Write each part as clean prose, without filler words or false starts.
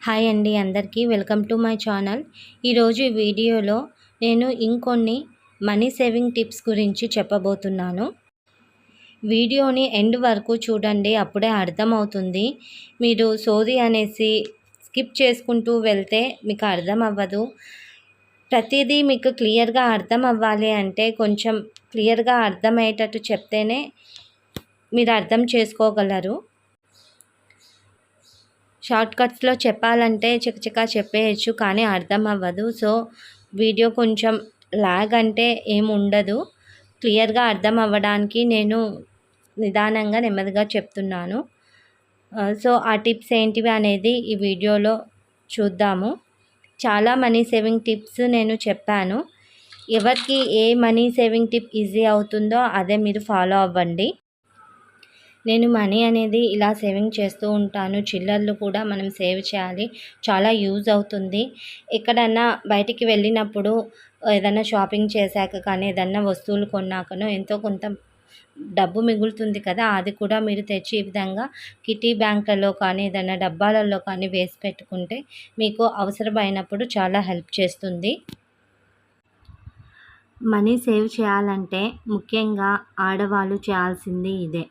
Hi అండి అందరికీ welcome to my channel. ఈరోజు ఈ వీడియోలో నేను ఇంకొన్ని మనీ సేవింగ్ టిప్స్ గురించి చెప్పబోతున్నాను. వీడియోని ఎండ్ వరకు చూడండి, అప్పుడే అర్థమవుతుంది. మీరు సోది అనేసి స్కిప్ చేసుకుంటూ వెళ్తే మీకు అర్థం అవ్వదు. ప్రతిదీ మీకు క్లియర్గా అర్థం అవ్వాలి అంటే కొంచెం క్లియర్గా అర్థమయ్యేటట్టు చెప్తేనే మీరు అర్థం చేసుకోగలరు. షార్ట్కట్స్లో చెప్పాలంటే చకచకా చెప్పేయచ్చు, కానీ అర్థం అవ్వదు. సో వీడియో కొంచెం లాగ్ అంటే ఏముండదు. క్లియర్గా అర్థం అవ్వడానికి నేను నిదానంగా నెమ్మదిగా చెప్తున్నాను. సో ఆ టిప్స్ ఏంటివి అనేది ఈ వీడియోలో చూద్దాము. చాలా మనీ సేవింగ్ టిప్స్ నేను చెప్పాను. ఎవరికి ఏ మనీ సేవింగ్ టిప్ ఈజీ అవుతుందో అదే మీరు ఫాలో అవ్వండి. నేను మనీ అనేది ఇలా సేవింగ్ చేస్తూ ఉంటాను. చిల్లర్లు కూడా మనం సేవ్ చేయాలి, చాలా యూజ్ అవుతుంది. ఎక్కడన్నా బయటికి వెళ్ళినప్పుడు ఏదైనా షాపింగ్ చేశాక కానీ ఏదన్నా వస్తువులు కొన్నాకనో ఎంతో కొంత డబ్బు మిగులుతుంది కదా, అది కూడా మీరు తెచ్చి ఈ విధంగా కిటీ బ్యాంకులలో కానీ ఏదైనా డబ్బాలలో కానీ వేసి పెట్టుకుంటే మీకు అవసరమైనప్పుడు చాలా హెల్ప్ చేస్తుంది. మనీ సేవ్ చేయాలంటే ముఖ్యంగా ఆడవాళ్ళు చేయాల్సింది ఇదే.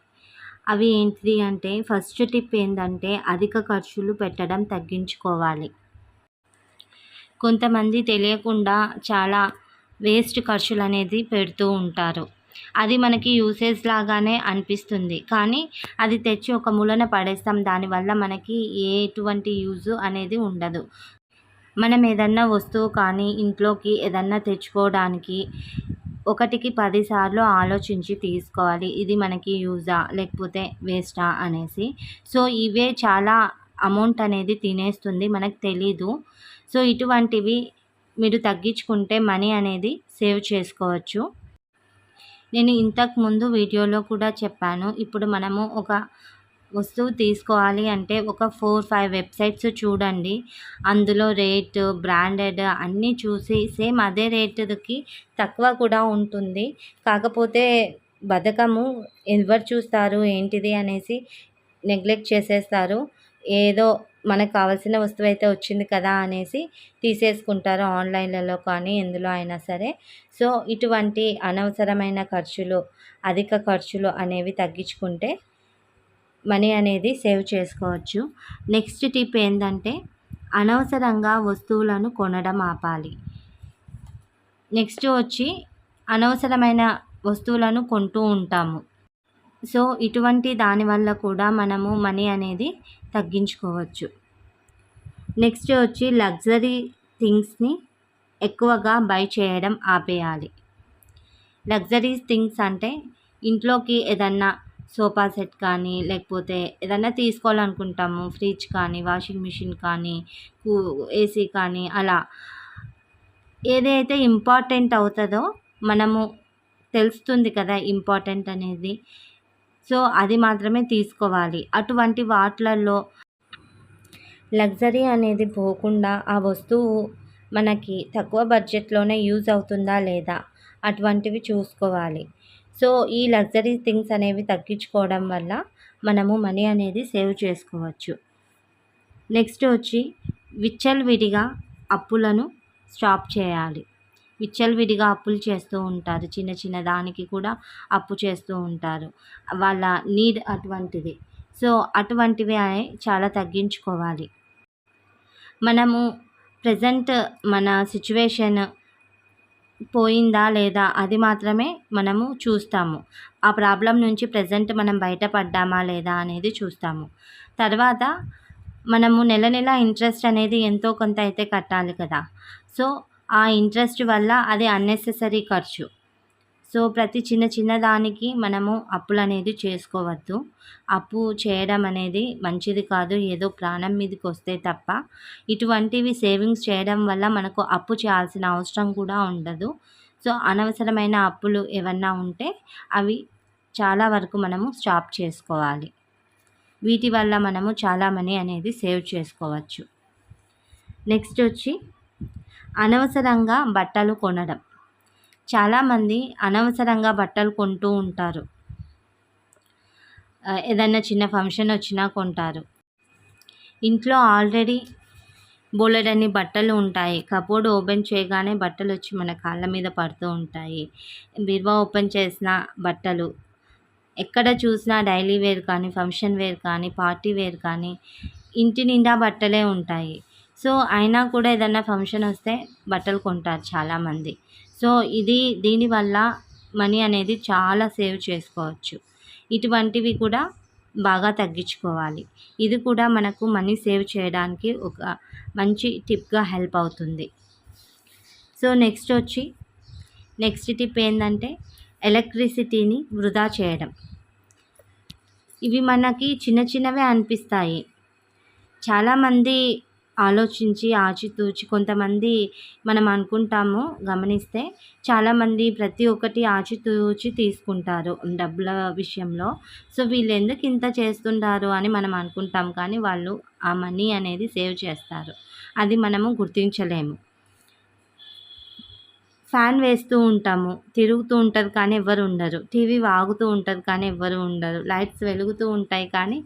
అవి ఏంటిది అంటే ఫస్ట్ టిప్ ఏంటంటే అధిక ఖర్చులు పెట్టడం తగ్గించుకోవాలి. కొంతమంది తెలియకుండా చాలా వేస్ట్ ఖర్చులు అనేది పెడుతూ ఉంటారు. అది మనకి యూసేజ్ లాగానే అనిపిస్తుంది, కానీ అది తెచ్చి ఒక మూలన పడేస్తాం. దానివల్ల మనకి ఎటువంటి యూజ్ అనేది ఉండదు. మనం ఏదన్నా వస్తువు కానీ ఇంట్లోకి ఏదన్నా తెచ్చుకోవడానికి ఒకటికి 10 సార్లు ఆలోచించి తీసుకోవాలి. ఇది మనకి యూజా లేకపోతే వేస్టా అనేసి. సో ఇవే చాలా అమౌంట్ అనేది తినేస్తుంది, మనకు తెలీదు. సో ఇటువంటివి మీరు తగ్గించుకుంటే మనీ అనేది సేవ్ చేసుకోవచ్చు. నేను ఇంతకుముందు వీడియోలో కూడా చెప్పాను. ఇప్పుడు మనము ఒక వస్తువు తీసుకోవాలి అంటే ఒక 4-5 వెబ్సైట్స్ చూడండి. అందులో రేటు, బ్రాండెడ్ అన్నీ చూసి సేమ్ అదే రేటుకి తక్కువ కూడా ఉంటుంది. కాకపోతే బద్ధకము, ఎవరు చూస్తారు ఏంటిది అనేసి నెగ్లెక్ట్ చేసేస్తారు. ఏదో మనకు కావాల్సిన వస్తువు అయితే వచ్చింది కదా అనేసి తీసేసుకుంటారు, ఆన్లైన్లలో కానీ ఎందులో అయినా సరే. సో ఇటువంటి అనవసరమైన ఖర్చులు, అధిక ఖర్చులు అనేవి తగ్గించుకుంటే మనీ అనేది సేవ్ చేసుకోవచ్చు. నెక్స్ట్ టిప్ ఏంటంటే అనవసరంగా వస్తువులను కొనడం ఆపాలి. నెక్స్ట్ వచ్చి అనవసరమైన వస్తువులను కొంటూ ఉంటాము. సో ఇటువంటి దానివల్ల కూడా మనము మనీ అనేది తగ్గించుకోవచ్చు. నెక్స్ట్ వచ్చి లగ్జరీ థింగ్స్ని ఎక్కువగా బై చేయడం ఆపేయాలి. లగ్జరీ థింగ్స్ అంటే ఇంట్లోకి ఏదన్నా సోఫా సెట్ కానీ లేకపోతే ఏదన్నా తీసుకోవాలనుకుంటాము, ఫ్రిడ్జ్ కానీ వాషింగ్ మిషన్ కానీ ఏసీ కానీ అలా ఏదైతే ఇంపార్టెంట్ అవుతుందో మనము తెలుస్తుంది కదా ఇంపార్టెంట్ అనేది. సో అది మాత్రమే తీసుకోవాలి. అటువంటి వాటిలలో లగ్జరీ అనేది పోకుండా ఆ వస్తువు మనకి తక్కువ బడ్జెట్లోనే యూజ్ అవుతుందా లేదా అటువంటివి చూసుకోవాలి. సో ఈ లగ్జరీ థింగ్స్ అనేవి తగ్గించుకోవడం వల్ల మనము మనీ అనేది సేవ్ చేసుకోవచ్చు. నెక్స్ట్ వచ్చి విచ్చలవిడిగా అప్పులను స్టాప్ చేయాలి. విచ్చలవిడిగా అప్పులు చేస్తూ ఉంటారు, చిన్న చిన్న దానికి కూడా అప్పు చేస్తూ ఉంటారు. వాళ్ళ నీడ్ అటువంటిది. సో అటువంటివి చాలా తగ్గించుకోవాలి. మనము ప్రజెంట్ మన సిచ్యువేషన్ పోయిందా లేదా అది మాత్రమే మనము చూస్తాము. ఆ ప్రాబ్లం నుంచి ప్రజెంట్ మనం బయటపడ్డామా లేదా అనేది చూస్తాము. తర్వాత మనము నెల నెల ఇంట్రెస్ట్ అనేది ఎంతో కొంత అయితే కట్టాలి కదా. సో ఆ ఇంట్రెస్ట్ వల్ల అది అన్నెసెసరీ ఖర్చు. సో ప్రతి చిన్న చిన్న దానికి మనము అప్పులు అనేది చేసుకోవద్దు. అప్పు చేయడం అనేది మంచిది కాదు, ఏదో ప్రాణం మీదకి వస్తే తప్ప. ఇటువంటివి సేవింగ్స్ చేయడం వల్ల మనకు అప్పు చేయాల్సిన అవసరం కూడా ఉండదు. సో అనవసరమైన అప్పులు ఏమన్నా ఉంటే అవి చాలా వరకు మనము స్టాప్ చేసుకోవాలి. వీటి వల్ల మనము చాలా మనీ అనేది సేవ్ చేసుకోవచ్చు. నెక్స్ట్ వచ్చి అనవసరంగా బట్టలు కొనడం. చాలామంది అనవసరంగా బట్టలు కొంటూ ఉంటారు. ఏదైనా చిన్న ఫంక్షన్ వచ్చినా కొంటారు. ఇంట్లో ఆల్రెడీ బోలెడన్ని బట్టలు ఉంటాయి. కబోర్డ్ ఓపెన్ చేయగానే బట్టలొచ్చి మన కాళ్ళ మీద పడుతూ ఉంటాయి. బీరువా ఓపెన్ చేసినా బట్టలు. ఎక్కడ చూసినా డైలీ వేర్ కానీ, ఫంక్షన్ వేర్ కానీ, పార్టీ వేర్ కానీ ఇంటి నిండా బట్టలే ఉంటాయి. సో, అయినా కూడా ఏదన్నా ఫంక్షన్ వస్తే బట్టలు కొంటారు చాలామంది. సో, దీనివల్ల మనీ అనేది చాలా సేవ్ చేసుకోవచ్చు. ఇటువంటివి కూడా బాగా తగ్గించుకోవాలి. ఇది కూడా మనకు మనీ సేవ్ చేయడానికి ఒక మంచి టిప్‌గా హెల్ప్ అవుతుంది. సో, నెక్స్ట్ టిప్ ఏందంటే ఎలక్ట్రిసిటీని వృధా చేయడం. ఇవి మనకి చిన్న చిన్నవే అనిపిస్తాయి. చాలామంది ఆలోచించి ఆచితూచి కొంతమంది మనం అనుకుంటాము గమనిస్తే చాలామంది ప్రతి ఒక్కటి ఆచితూచి తీసుకుంటారు డబ్బుల విషయంలో. సో, వీళ్ళెందుకు ఇంత చేస్తుంటారు అని మనం అనుకుంటాం. కానీ వాళ్ళు ఆ మనీ అనేది సేవ్ చేస్తారు. అది మనము గుర్తించలేము. ఫ్యాన్ వేస్తూ ఉంటాము. తిరుగుతూ ఉంటది కానీ ఎవ్వరు ఉండరు. టీవీ వాగుతూ ఉంటది కానీ ఎవ్వరు ఉండరు. లైట్స్ వెలుగుతూ ఉంటాయి కానీ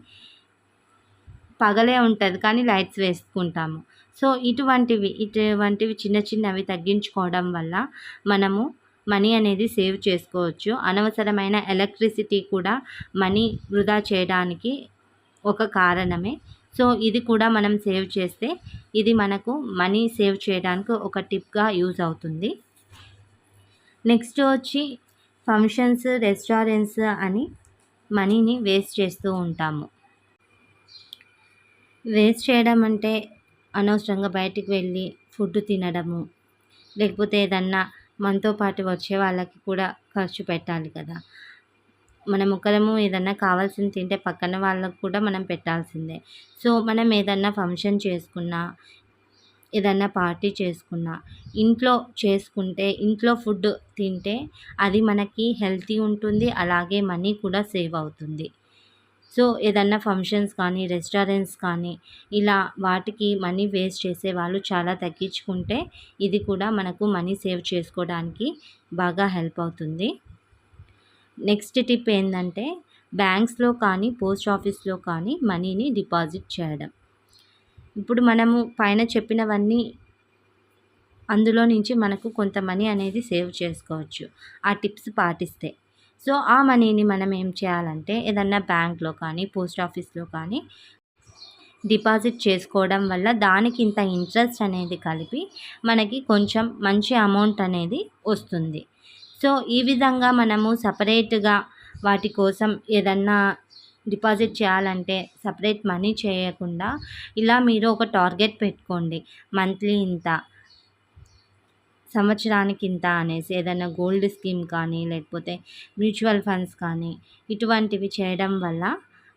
పగలే ఉంటది కానీ లైట్స్ వేసుకుంటాము. సో, ఇటువంటివి చిన్న చిన్నవి తగ్గించుకోవడం వల్ల మనము మనీ అనేది సేవ్ చేసుకోవచ్చు. అనవసరమైన ఎలక్ట్రిసిటీ కూడా మనీ వృధా చేయడానికి ఒక కారణమే. సో, ఇది కూడా మనం సేవ్ చేస్తే ఇది మనకు మనీ సేవ్ చేయడానికి ఒక టిప్‌గా యూజ్ అవుతుంది. నెక్స్ట్ వచ్చి ఫంక్షన్స్, రెస్టారెంట్స్ అని మనీని వేస్ట్ చేస్తూ ఉంటాము. వేస్ట్ చేయడం అంటే అనవసరంగా బయటికి వెళ్ళి ఫుడ్ తినడము, లేకపోతే ఏదన్నా మనతో పాటు వచ్చే వాళ్ళకి కూడా ఖర్చు పెట్టాలి కదా! మనం ఒకరము ఏదన్నా కావాల్సింది తింటే పక్కన వాళ్ళకి కూడా మనం పెట్టాల్సిందే. సో, మనం ఏదన్నా ఫంక్షన్ చేసుకున్నా, ఏదన్నా పార్టీ చేసుకున్నా, ఇంట్లో చేసుకుంటే, ఇంట్లో ఫుడ్ తింటే అది మనకి హెల్తీ ఉంటుంది. అలాగే మనీ కూడా సేవ్ అవుతుంది. సో, ఏదన్నా ఫంక్షన్స్ కానీ, రెస్టారెంట్స్ కానీ ఇలా వాటికి మనీ వేస్ట్ చేసేవాళ్ళు చాలా తగ్గించుకుంటే ఇది కూడా మనకు మనీ సేవ్ చేసుకోవడానికి బాగా హెల్ప్ అవుతుంది. నెక్స్ట్ టిప్ ఏందంటే బ్యాంక్స్‌లో కానీ, పోస్ట్ ఆఫీస్‌లో కానీ మనీని డిపాజిట్ చేయడం. ఇప్పుడు మనము పైన చెప్పినవన్నీ అందులో నుంచి మనకు కొంత మనీ అనేది సేవ్ చేసుకోవచ్చు. ఆ టిప్స్ పాటిస్తే. సో, ఆ మనీని మనం ఏం చేయాలంటే ఏదన్నా బ్యాంక్‌లో కానీ, పోస్ట్ ఆఫీస్‌లో కానీ డిపాజిట్ చేసుకోవడం వల్ల దానికి ఇంత ఇంట్రెస్ట్ అనేది కలిపి మనకి కొంచెం మంచి అమౌంట్ అనేది వస్తుంది. సో, ఈ విధంగా మనము సెపరేట్‌గా వాటి కోసం ఏదన్నా డిపాజిట్ చేయాలంటే సెపరేట్ మనీ చేయకుండా ఇలా మీరు ఒక టార్గెట్ పెట్టుకోండి. మంత్లీ ఇంత, సంవత్సరానికి ఇంత అనేసి ఏదైనా గోల్డ్ స్కీమ్ కానీ, లేకపోతే మ్యూచువల్ ఫండ్స్ కానీ ఇటువంటివి చేయడం వల్ల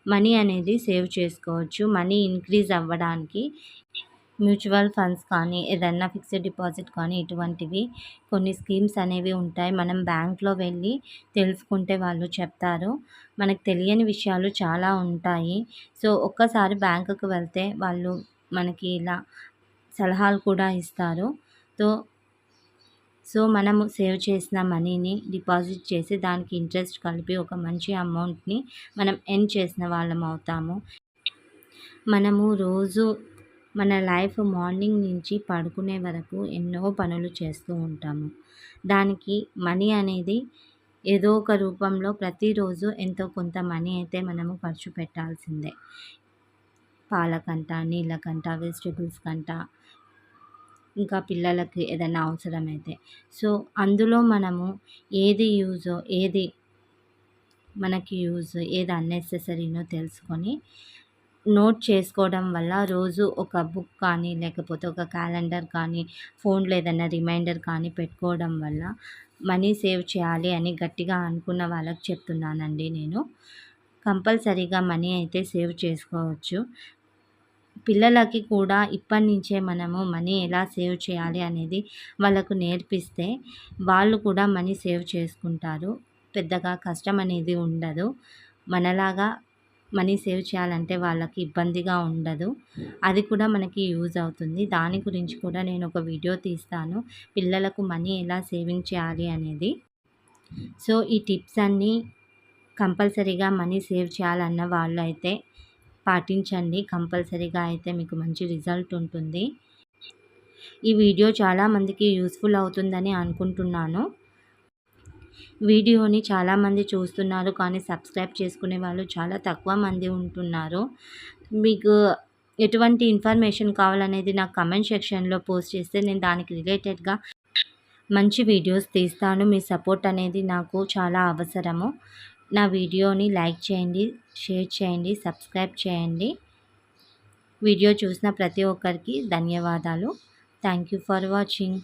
మనీ అనేది సేవ్ చేసుకోవచ్చు. మనీ ఇంక్రీజ్ అవ్వడానికి మ్యూచువల్ ఫండ్స్ కానీ, ఏదన్నా ఫిక్స్డ్ డిపాజిట్ కానీ ఇటువంటివి కొన్ని స్కీమ్స్ అనేవి ఉంటాయి. మనం బ్యాంక్‌లో వెళ్ళి తెలుసుకుంటే వాళ్ళు చెప్తారు. మనకు తెలియని విషయాలు చాలా ఉంటాయి. సో, ఒక్కసారి బ్యాంకుకి వెళ్తే వాళ్ళు మనకి ఇలా సలహాలు కూడా ఇస్తారు. తో సో, మనము సేవ్ చేసిన మనీని డిపాజిట్ చేసి దానికి ఇంట్రెస్ట్ కలిపి ఒక మంచి అమౌంట్‌ని మనం ఎర్న్ చేసిన వాళ్ళం అవుతాము. మనము రోజు మన లైఫ్ మార్నింగ్ నుంచి పడుకునే వరకు ఎన్నో పనులు చేస్తూ ఉంటాము. దానికి మనీ అనేది ఏదో ఒక రూపంలో ప్రతిరోజు ఎంతో కొంత మనీ అయితే మనము ఖర్చు పెట్టాల్సిందే. పాలకంట, నీళ్ళకంట, వెజిటబుల్స్ కంట, ఇంకా పిల్లలకి ఏదైనా అవసరమైతే. సో, అందులో మనము ఏది యూజో, ఏది మనకి ఏది అన్నెసెసరీనో తెలుసుకొని నోట్ చేసుకోవడం వల్ల రోజు ఒక బుక్ కానీ, లేకపోతే ఒక క్యాలెండర్ కానీ, ఫోన్‌లో ఏదైనా రిమైండర్ కానీ పెట్టుకోవడం వల్ల మనీ సేవ్ చేయాలి అని గట్టిగా అనుకున్న వాళ్ళకి చెప్తున్నానండి నేను. కంపల్సరీగా మనీ అయితే సేవ్ చేసుకోవచ్చు. పిల్లలకి కూడా ఇప్పటి నుంచే మనము మనీ ఎలా సేవ్ చేయాలి అనేది వాళ్ళకు నేర్పిస్తే వాళ్ళు కూడా మనీ సేవ్ చేసుకుంటారు. పెద్దగా కష్టం అనేది ఉండదు. మనలాగా మనీ సేవ్ చేయాలంటే వాళ్ళకి ఇబ్బందిగా ఉండదు. అది కూడా మనకి యూజ్ అవుతుంది. దాని గురించి కూడా నేను ఒక వీడియో తీస్తాను. పిల్లలకు మనీ ఎలా సేవింగ్ చేయాలి అనేది. సో, ఈ టిప్స్ అన్నీ కంపల్సరీగా మనీ సేవ్ చేయాలన్న వాళ్ళైతే పాటించండి. కంపల్సరీగా అయితే మీకు మంచి రిజల్ట్ ఉంటుంది. ఈ వీడియో చాలామందికి యూస్ఫుల్ అవుతుందని అనుకుంటున్నాను. వీడియోని చాలామంది చూస్తున్నారు కానీ సబ్స్క్రైబ్ చేసుకునే వాళ్ళు చాలా తక్కువ మంది ఉంటున్నారు. మీకు ఎటువంటి ఇన్ఫర్మేషన్ కావాలనేది నాకు కమెంట్ సెక్షన్లో పోస్ట్ చేస్తే నేను దానికి రిలేటెడ్గా మంచి వీడియోస్ తీస్తాను. మీ సపోర్ట్ అనేది నాకు చాలా అవసరము. నా వీడియోని లైక్ చేయండి, షేర్ చేయండి, సబ్స్క్రైబ్ చేయండి. వీడియో చూసిన ప్రతి ఒక్కరికి ధన్యవాదాలు. Thank you for watching.